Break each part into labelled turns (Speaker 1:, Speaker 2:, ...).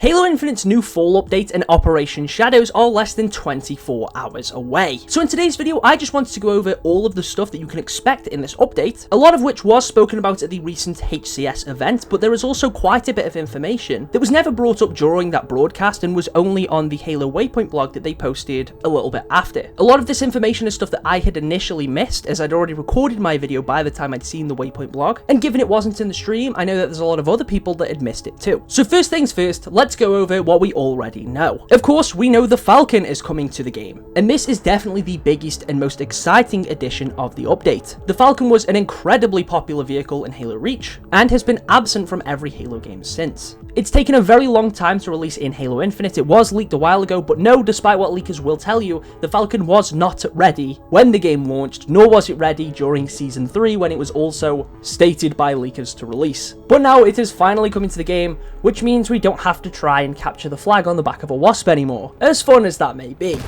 Speaker 1: Halo Infinite's new fall update and Operation Shadows are less than 24 hours away. So in today's video, I just wanted to go over all of the stuff that you can expect in this update, a lot of which was spoken about at the recent HCS event, but there is also quite a bit of information that was never brought up during that broadcast and was only on the Halo Waypoint blog that they posted a little bit after. A lot of this information is stuff that I had initially missed, as I'd already recorded my video by the time I'd seen the Waypoint blog, and given it wasn't in the stream, I know that there's a lot of other people that had missed it too. So first things first, let's go over what we already know. Of course, we know the Falcon is coming to the game, and this is definitely the biggest and most exciting addition of the update. The Falcon was an incredibly popular vehicle in Halo Reach, and has been absent from every Halo game since. It's taken a very long time to release in Halo Infinite. It was leaked a while ago, but no, despite what leakers will tell you, the Falcon was not ready when the game launched, nor was it ready during Season 3 when it was also stated by leakers to release. But now it is finally coming to the game, which means we don't have to try and capture the flag on the back of a wasp anymore, as fun as that may be.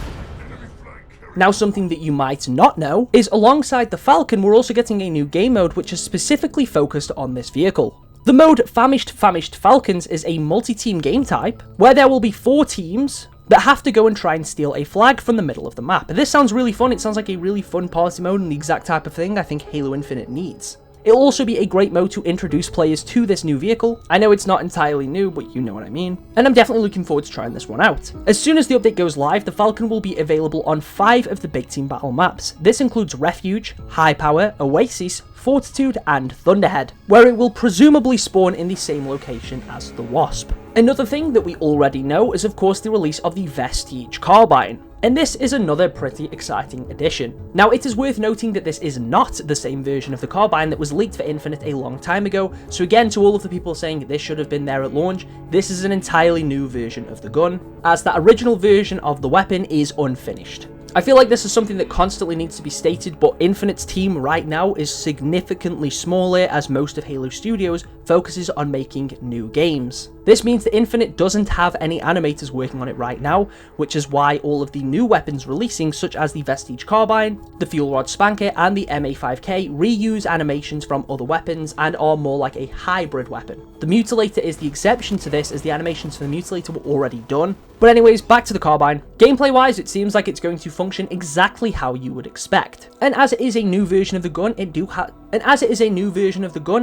Speaker 1: Now, something that you might not know is alongside the Falcon, we're also getting a new game mode which is specifically focused on this vehicle. The mode Famished Falcons is a multi-team game type where there will be 4 teams that have to go and try and steal a flag from the middle of the map. This sounds really fun. It sounds like a really fun party mode and the exact type of thing I think Halo Infinite needs. It'll also be a great mode to introduce players to this new vehicle. I know it's not entirely new, but you know what I mean. And I'm definitely looking forward to trying this one out. As soon as the update goes live, the Falcon will be available on 5 of the big team battle maps. This includes Refuge, High Power, Oasis, Fortitude, and Thunderhead, where it will presumably spawn in the same location as the Wasp. Another thing that we already know is of course the release of the Vestig Carbine. And this is another pretty exciting addition. Now, it is worth noting that this is not the same version of the Carbine that was leaked for Infinite a long time ago, so again, to all of the people saying this should have been there at launch, this is an entirely new version of the gun, as that original version of the weapon is unfinished. I feel like this is something that constantly needs to be stated, but Infinite's team right now is significantly smaller as most of Halo Studios focuses on making new games. This means that Infinite doesn't have any animators working on it right now, which is why all of the new weapons releasing, such as the Vestig Carbine, the Fuel Rod Spanker, and the MA5K, reuse animations from other weapons and are more like a hybrid weapon. The Mutilator is the exception to this, as the animations for the Mutilator were already done. But anyways, back to the Carbine. Gameplay-wise, it seems like it's going to function exactly how you would expect. And as it is a new version of the gun,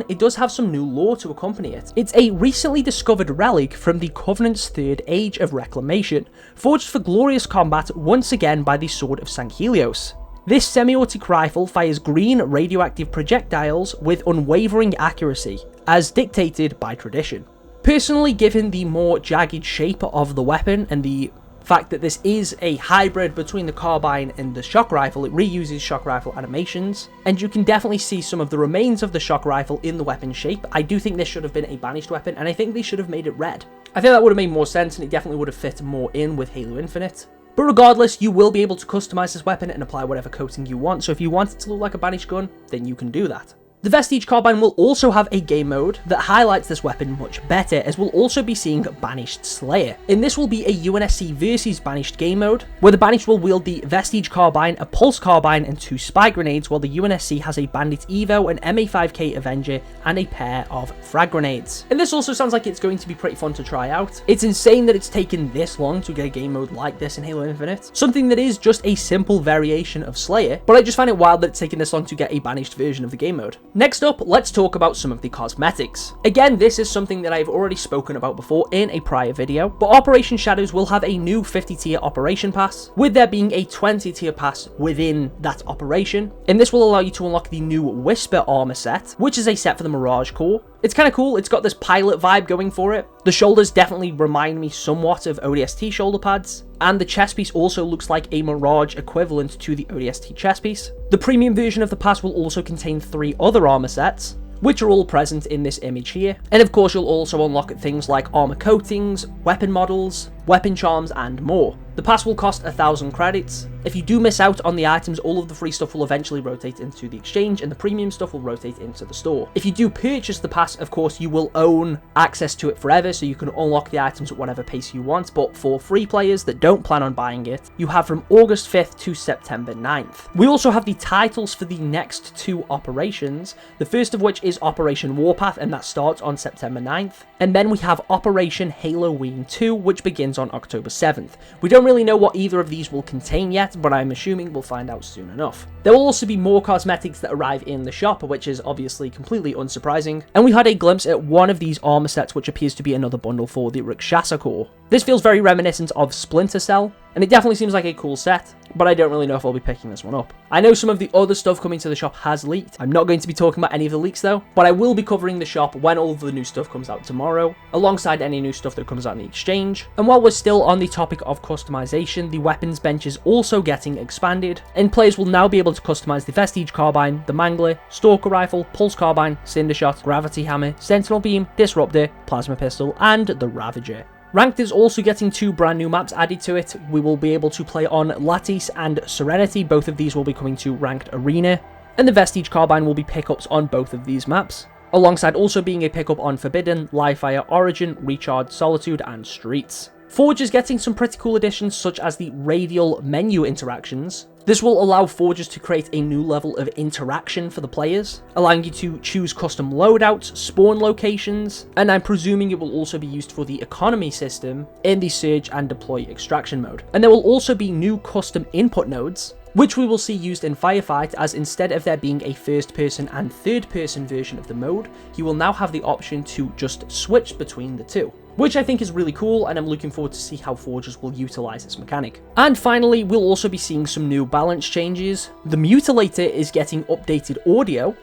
Speaker 1: it does have some new lore to accompany it. It's a recently discovered relic from the Covenant's third age of reclamation, forged for glorious combat once again by the Sword of Sankt Helios. This semi-automatic rifle fires green radioactive projectiles with unwavering accuracy, as dictated by tradition. Personally, given the more jagged shape of the weapon and the fact that this is a hybrid between the Carbine and the shock rifle, it reuses shock rifle animations, and you can definitely see some of the remains of the shock rifle in the weapon shape. I do think this should have been a banished weapon, and I think they should have made it red. I think that would have made more sense, and it definitely would have fit more in with Halo Infinite. But regardless, you will be able to customize this weapon and apply whatever coating you want, so if you want it to look like a banished gun, then you can do that. The Vestig Carbine will also have a game mode that highlights this weapon much better, as we'll also be seeing Banished Slayer. And this will be a UNSC versus Banished game mode, where the Banished will wield the Vestig Carbine, a Pulse Carbine, and 2 Spy Grenades, while the UNSC has a Bandit Evo, an MA5K Avenger, and a pair of Frag Grenades. And this also sounds like it's going to be pretty fun to try out. It's insane that it's taken this long to get a game mode like this in Halo Infinite, something that is just a simple variation of Slayer, but I just find it wild that it's taken this long to get a Banished version of the game mode. Next up, let's talk about some of the cosmetics. Again, this is something that I've already spoken about before in a prior video, but Operation Shadows will have a new 50 tier operation pass, with there being a 20 tier pass within that operation, and this will allow you to unlock the new Whisper armor set, which is a set for the Mirage Core. It's kind of cool, it's got this pilot vibe going for it. The shoulders definitely remind me somewhat of ODST shoulder pads, and the chest piece also looks like a Mirage equivalent to the ODST chest piece. The premium version of the pass will also contain 3 other armor sets, which are all present in this image here. And of course, you'll also unlock things like armor coatings, weapon models, weapon charms, and more. The pass will cost 1,000 credits. If you do miss out on the items, all of the free stuff will eventually rotate into the exchange, and the premium stuff will rotate into the store. If you do purchase the pass, of course, you will own access to it forever, so you can unlock the items at whatever pace you want, but for free players that don't plan on buying it, you have from August 5th to September 9th. We also have the titles for the next 2 operations, the first of which is Operation Warpath, and that starts on September 9th, and then we have Operation Halloween 2, which begins on October 7th. We don't really know what either of these will contain yet, but I'm assuming we'll find out soon enough. There will also be more cosmetics that arrive in the shop, which is obviously completely unsurprising, and we had a glimpse at one of these armor sets, which appears to be another bundle for the Rakshasa Corps. This feels very reminiscent of Splinter Cell, and it definitely seems like a cool set, but I don't really know if I'll be picking this one up. I know some of the other stuff coming to the shop has leaked. I'm not going to be talking about any of the leaks though, but I will be covering the shop when all of the new stuff comes out tomorrow, alongside any new stuff that comes out in the exchange. And while we're still on the topic of customization, the weapons bench is also getting expanded, and players will now be able to customize the Vestig Carbine, the Mangler, Stalker Rifle, Pulse Carbine, Cinder Shot, Gravity Hammer, Sentinel Beam, Disruptor, Plasma Pistol, and the Ravager. Ranked is also getting 2 brand new maps added to it. We will be able to play on Lattice and Serenity. Both of these will be coming to Ranked Arena, and the Vestige Carbine will be pickups on both of these maps, alongside also being a pickup on Forbidden, Livefire, Origin, Recharge, Solitude, and Streets. Forge is getting some pretty cool additions such as the radial menu interactions. This will allow Forgers to create a new level of interaction for the players, allowing you to choose custom loadouts, spawn locations, and I'm presuming it will also be used for the economy system in the Surge and Deploy extraction mode. And there will also be new custom input nodes, which we will see used in Firefight, as instead of there being a first person and third person version of the mode, you will now have the option to just switch between the two, which I think is really cool, and I'm looking forward to see how Forgers will utilize this mechanic. And finally, we'll also be seeing some new balance changes. The Mutilator is getting updated audio.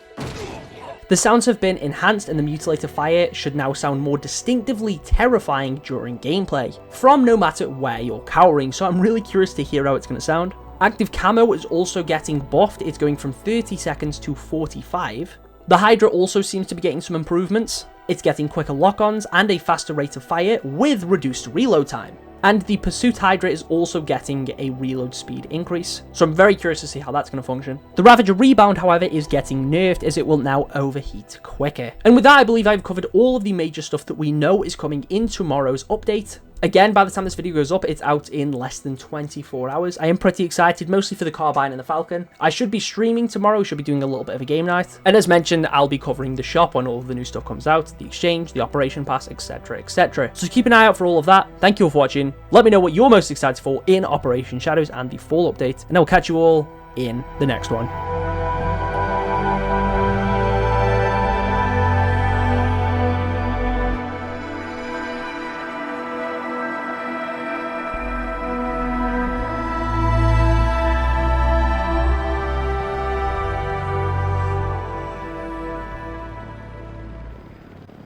Speaker 1: The sounds have been enhanced, and the Mutilator fire should now sound more distinctively terrifying during gameplay, from no matter where you're cowering, so I'm really curious to hear how it's going to sound. Active camo is also getting buffed. It's going from 30 seconds to 45. The Hydra also seems to be getting some improvements. It's getting quicker lock-ons and a faster rate of fire with reduced reload time. And the Pursuit Hydra is also getting a reload speed increase, so I'm very curious to see how that's going to function. The Ravager Rebound, however, is getting nerfed, as it will now overheat quicker. And with that, I believe I've covered all of the major stuff that we know is coming in tomorrow's update. Again, by the time this video goes up, it's out in less than 24 hours. I am pretty excited, mostly for the Carbine and the Falcon. I should be streaming tomorrow, should be doing a little bit of a game night. And as mentioned, I'll be covering the shop when all of the new stuff comes out, the exchange, the operation pass, etc, etc. So keep an eye out for all of that. Thank you all for watching. Let me know what you're most excited for in Operation Shadows and the Fall update, and I will catch you all in the next one.